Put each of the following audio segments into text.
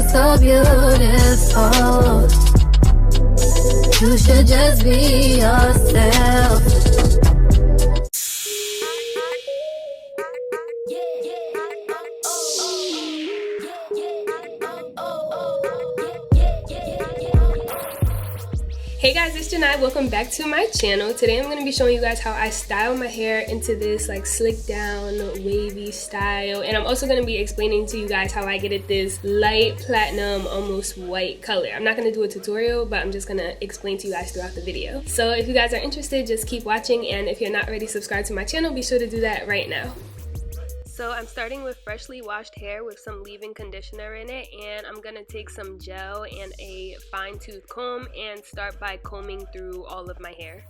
so beautiful. You should just be yourself. Hey guys, it's Janai. Welcome back to my channel. Today I'm going to be showing you guys how I style my hair into this like slick down wavy style, and I'm also going to be explaining to you guys how I get it this light platinum almost white color. I'm not going to do a tutorial, but I'm just going to explain to you guys throughout the video. So if you guys are interested, just keep watching, and if you're not already subscribed to my channel, be sure to do that right now. So I'm starting with freshly washed hair with some leave-in conditioner in it, and I'm gonna take some gel and a fine-tooth comb and start by combing through all of my hair.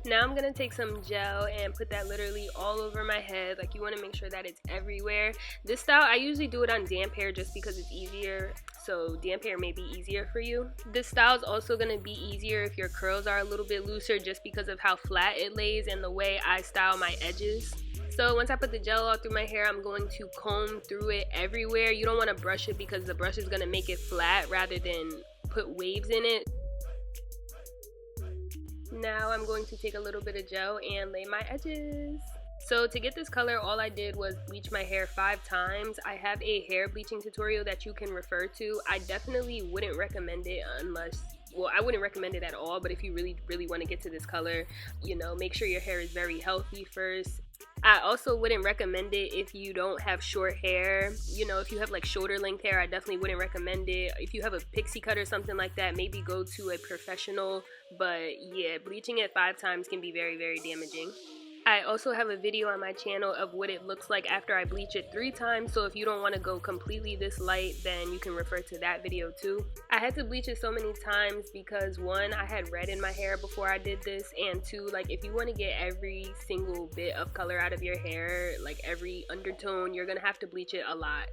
Now I'm gonna take some gel and put that literally all over my head. Like, you want to make sure that it's everywhere. This style, I usually do it on damp hair just because it's easier. So damp hair may be easier for you. This style is also going to be easier if your curls are a little bit looser just because of how flat it lays and the way I style my edges. So once I put the gel all through my hair, I'm going to comb through it everywhere. You don't want to brush it because the brush is going to make it flat rather than put waves in it. Now I'm going to take a little bit of gel and lay my edges. So to get this color, all I did was bleach my hair 5 times. I have a hair bleaching tutorial that you can refer to. I definitely wouldn't recommend it unless, well, I wouldn't recommend it at all, but if you really want to get to this color, you know, make sure your hair is very healthy first. I also wouldn't recommend it if you don't have short hair. You know, if you have like shoulder length hair, I definitely wouldn't recommend it. If you have a pixie cut or something like that, maybe go to a professional. But yeah, bleaching it 5 times can be very, very damaging. I also have a video on my channel of what it looks like after I bleach it 3 times, so if you don't want to go completely this light, then you can refer to that video too. I had to bleach it so many times because 1, I had red in my hair before I did this, and 2, like, if you want to get every single bit of color out of your hair, like every undertone, you're gonna have to bleach it a lot.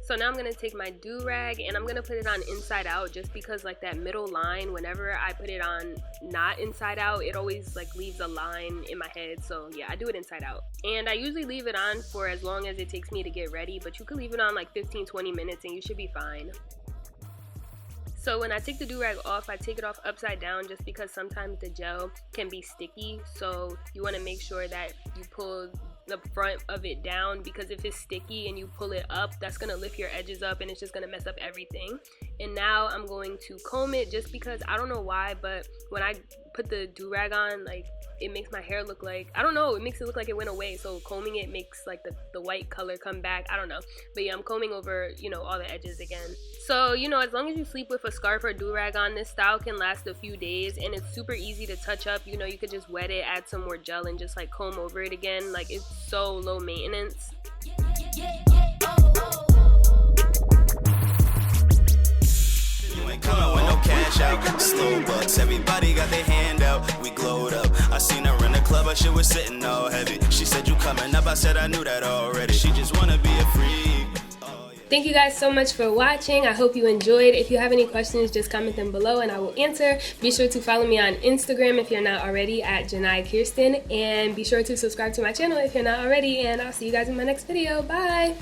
So now I'm going to take my do-rag and I'm going to put it on inside out just because like that middle line, whenever I put it on not inside out, it always like leaves a line in my head. So yeah, I do it inside out. And I usually leave it on for as long as it takes me to get ready, but you could leave it on like 15-20 minutes and you should be fine. So when I take the do-rag off, I take it off upside down just because sometimes the gel can be sticky. So you want to make sure that you pull the front of it down, because if it's sticky and you pull it up, that's gonna lift your edges up and it's just gonna mess up everything. And now I'm going to comb it just because I don't know why, but when I put the do-rag on, like, it makes my hair look like, I don't know, it makes it look like it went away. So combing it makes like the white color come back. I don't know, but yeah, I'm combing over, you know, all the edges again. So, you know, as long as you sleep with a scarf or do-rag on, this style can last a few days and it's super easy to touch up. You know, you could just wet it, add some more gel and just like comb over it again. Like, it's so low maintenance. Coming with no cash out, slow bucks, everybody got their hand out, we glowed up. I seen her in the club, but she was sitting all heavy. She said, you coming up, I said I knew that already. She just wanna be a freak. Thank you guys so much for watching. I hope you enjoyed. If you have any questions, just comment them below and I will answer. Be sure to follow me on Instagram if you're not already at Janai Kirsten, and be sure to subscribe to my channel if you're not already, and I'll see you guys in my next video. Bye!